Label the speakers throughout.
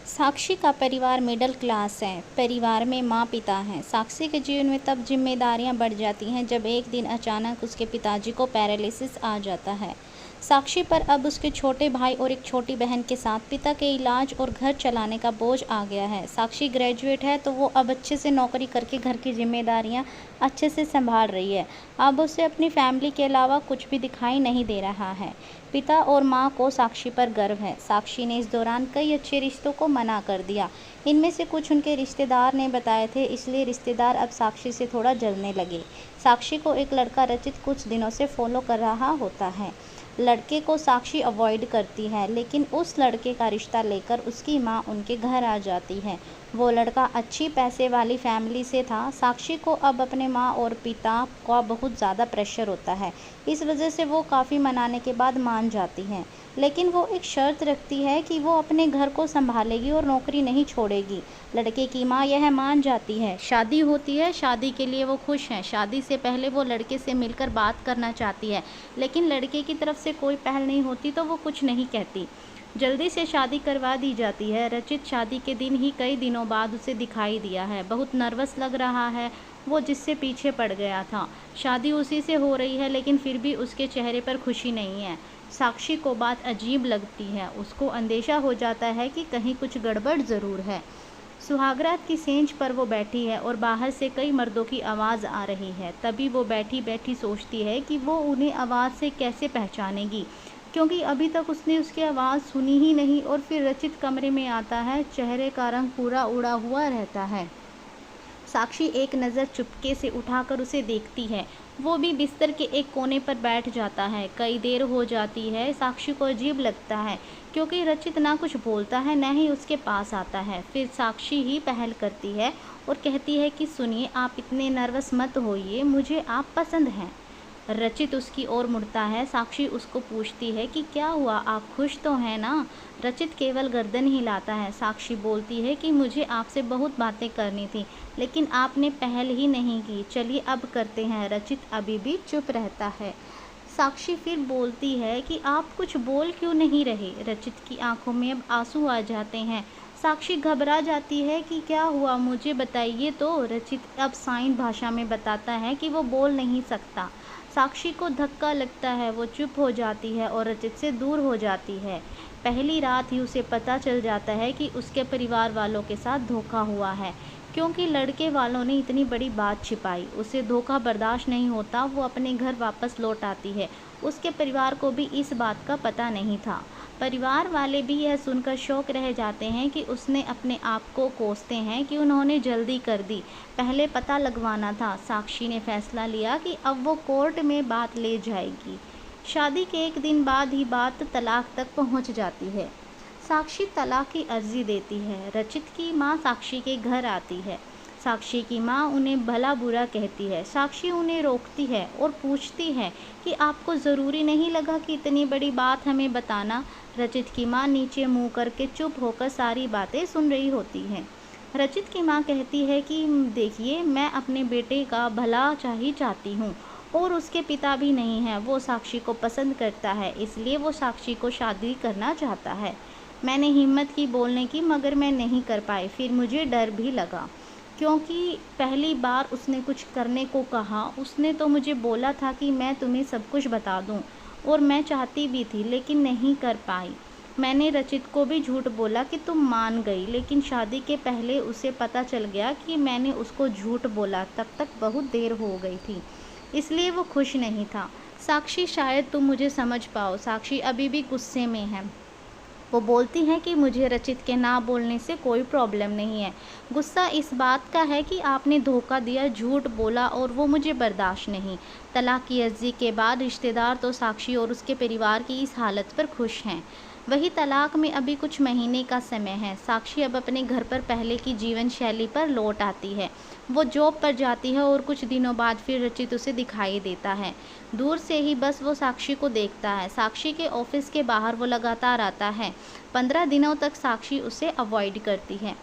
Speaker 1: साक्षी का परिवार middle class है। परिवार में माँ पिता हैं। साक्षी के जीवन में तब जिम्मेदारियां बढ़ जाती हैं जब एक दिन अचानक उसके पिताजी को पैरालिसिस आ जाता है। साक्षी पर अब उसके छोटे भाई और एक छोटी बहन के साथ पिता के इलाज और घर चलाने का बोझ आ गया है। साक्षी ग्रेजुएट है तो वो अब अच्छे से नौकरी करके घर की जिम्मेदारियां अच्छे से संभाल रही है। अब उसे अपनी फैमिली के अलावा कुछ भी दिखाई नहीं दे रहा है। पिता और माँ को साक्षी पर गर्व है। साक्षी ने इस दौरान कई अच्छे रिश्तों को मना कर दिया। इनमें से कुछ उनके रिश्तेदार ने बताए थे, इसलिए रिश्तेदार अब साक्षी से थोड़ा जलने लगे। साक्षी को एक लड़का रचित कुछ दिनों से फॉलो कर रहा होता है। लड़के को साक्षी अवॉइड करती है, लेकिन उस लड़के का रिश्ता लेकर उसकी माँ उनके घर आ जाती है। वो लड़का अच्छी पैसे वाली फैमिली से था। साक्षी को अब अपने माँ और पिता का बहुत ज़्यादा प्रेशर होता है। इस वजह से वो काफ़ी मनाने के बाद मान जाती हैं, लेकिन वो एक शर्त रखती है कि वो अपने घर को संभालेगी और नौकरी नहीं छोड़ेगी। लड़के की माँ यह मान जाती है। शादी होती है। शादी के लिए वो खुश हैं। शादी से पहले वो लड़के से मिलकर बात करना चाहती है, लेकिन लड़के की तरफ से कोई पहल नहीं होती तो वो कुछ नहीं कहती। जल्दी से शादी करवा दी जाती है। रचित शादी के दिन ही कई दिनों बाद उसे दिखाई दिया है। बहुत नर्वस लग रहा है, वो जिससे पीछे पड़ गया था। शादी उसी से हो रही है, लेकिन फिर भी उसके चेहरे पर खुशी नहीं है। साक्षी को बात अजीब लगती है। उसको अंदेशा हो जाता है कि कहीं कुछ गड़बड़ ज़रूर है। सुहागरात की सेंच पर वो बैठी है और बाहर से कई मर्दों की आवाज़ आ रही है। तभी वो बैठी बैठी सोचती है कि वो उन्हें आवाज़ से कैसे पहचानेगी, क्योंकि अभी तक उसने उसकी आवाज़ सुनी ही नहीं। और फिर रचित कमरे में आता है। चेहरे का रंग पूरा उड़ा हुआ रहता है। साक्षी एक नज़र चुपके से उठाकर उसे देखती है। वो भी बिस्तर के एक कोने पर बैठ जाता है। कई देर हो जाती है। साक्षी को अजीब लगता है, क्योंकि रचित ना कुछ बोलता है न ही उसके पास आता है। फिर साक्षी ही पहल करती है और कहती है कि सुनिए, आप इतने नर्वस मत होइए, मुझे आप पसंद हैं। रचित उसकी ओर मुड़ता है। साक्षी उसको पूछती है कि क्या हुआ, आप खुश तो हैं ना? रचित केवल गर्दन हिलाता है। साक्षी बोलती है कि मुझे आपसे बहुत बातें करनी थी, लेकिन आपने पहल ही नहीं की। चलिए अब करते हैं। रचित अभी भी चुप रहता है। साक्षी फिर बोलती है कि आप कुछ बोल क्यों नहीं रहे? रचित की आंखों में अब आंसू आ जाते हैं। साक्षी घबरा जाती है कि क्या हुआ, मुझे बताइए तो। रचित अब साइन भाषा में बताता है कि वो बोल नहीं सकता। साक्षी को धक्का लगता है। वो चुप हो जाती है और रचित से दूर हो जाती है। पहली रात ही उसे पता चल जाता है कि उसके परिवार वालों के साथ धोखा हुआ है, क्योंकि लड़के वालों ने इतनी बड़ी बात छिपाई। उसे धोखा बर्दाश्त नहीं होता। वो अपने घर वापस लौट आती है। उसके परिवार को भी इस बात का पता नहीं था। परिवार वाले भी यह सुनकर शौक रह जाते हैं कि उसने अपने आप को कोसते हैं कि उन्होंने जल्दी कर दी, पहले पता लगवाना था। साक्षी ने फैसला लिया कि अब वो कोर्ट में बात ले जाएगी। शादी के एक दिन बाद ही बात तलाक तक पहुंच जाती है। साक्षी तलाक की अर्जी देती है। रचित की माँ साक्षी के घर आती है। साक्षी की माँ उन्हें भला बुरा कहती है। साक्षी उन्हें रोकती है और पूछती है कि आपको ज़रूरी नहीं लगा कि इतनी बड़ी बात हमें बताना? रचित की माँ नीचे मुँह करके चुप होकर सारी बातें सुन रही होती हैं। रचित की माँ कहती है कि देखिए, मैं अपने बेटे का भला ही चाहती हूँ, और उसके पिता भी नहीं हैं। वो साक्षी को पसंद करता है, इसलिए वो साक्षी को शादी करना चाहता है। मैंने हिम्मत की बोलने की, मगर मैं नहीं कर पाई। फिर मुझे डर भी लगा, क्योंकि पहली बार उसने कुछ करने को कहा। उसने तो मुझे बोला था कि मैं तुम्हें सब कुछ बता दूं, और मैं चाहती भी थी, लेकिन नहीं कर पाई। मैंने रचित को भी झूठ बोला कि तुम मान गई, लेकिन शादी के पहले उसे पता चल गया कि मैंने उसको झूठ बोला। तब तक बहुत देर हो गई थी, इसलिए वो खुश नहीं था। साक्षी, शायद तुम मुझे समझ पाओ। साक्षी अभी भी गुस्से में है। वो बोलती हैं कि मुझे रचित के ना बोलने से कोई प्रॉब्लम नहीं है। गुस्सा इस बात का है कि आपने धोखा दिया, झूठ बोला, और वो मुझे बर्दाश्त नहीं। तलाक की अर्जी के बाद रिश्तेदार तो साक्षी और उसके परिवार की इस हालत पर खुश हैं। वही तलाक में अभी कुछ महीने का समय है। साक्षी अब अपने घर पर पहले की जीवन शैली पर लौट आती है। वो जॉब पर जाती है और कुछ दिनों बाद फिर रचित उसे दिखाई देता है। दूर से ही बस वो साक्षी को देखता है। साक्षी के ऑफिस के बाहर वो लगातार आता है। 15 दिनों तक साक्षी उसे अवॉइड करती है।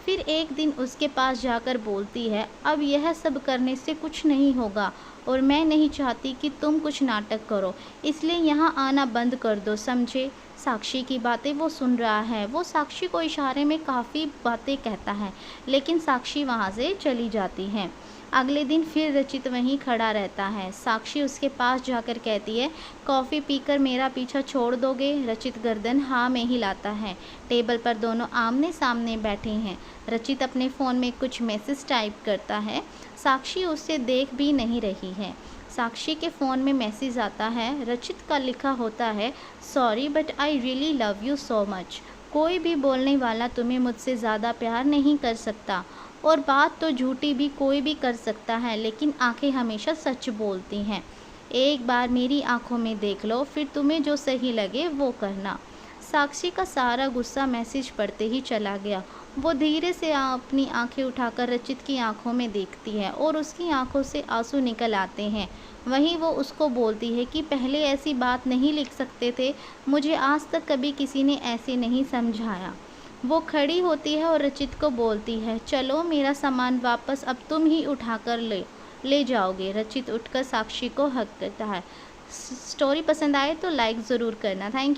Speaker 1: फिर एक दिन उसके पास जाकर बोलती है, अब यह सब करने से कुछ नहीं होगा और मैं नहीं चाहती कि तुम कुछ नाटक करो, इसलिए यहाँ आना बंद कर दो, समझे। साक्षी की बातें वो सुन रहा है। वो साक्षी को इशारे में काफ़ी बातें कहता है, लेकिन साक्षी वहाँ से चली जाती है। अगले दिन फिर रचित वहीं खड़ा रहता है। साक्षी उसके पास जाकर कहती है, कॉफ़ी पीकर मेरा पीछा छोड़ दोगे। रचित गर्दन हाँ में हिलाता है। टेबल पर दोनों आमने सामने बैठे हैं। रचित अपने फ़ोन में कुछ मैसेज टाइप करता है। साक्षी उसे देख भी नहीं रही है। साक्षी के फ़ोन में मैसेज आता है। रचित का लिखा होता है, sorry but I really love you so much. कोई भी बोलने वाला तुम्हें मुझसे ज़्यादा प्यार नहीं कर सकता, और बात तो झूठी भी कोई भी कर सकता है, लेकिन आंखें हमेशा सच बोलती हैं। एक बार मेरी आंखों में देख लो, फिर तुम्हें जो सही लगे वो करना। साक्षी का सारा गुस्सा मैसेज पढ़ते ही चला गया। वो धीरे से अपनी आंखें उठाकर रचित की आंखों में देखती है और उसकी आंखों से आंसू निकल आते हैं। वहीं वो उसको बोलती है कि पहले ऐसी बात नहीं लिख सकते थे, मुझे आज तक कभी किसी ने ऐसे नहीं समझाया। वो खड़ी होती है और रचित को बोलती है, चलो मेरा सामान वापस अब तुम ही उठाकर ले जाओगे। रचित उठकर साक्षी को हक करता है। स्टोरी पसंद आए तो लाइक ज़रूर करना। Thank you.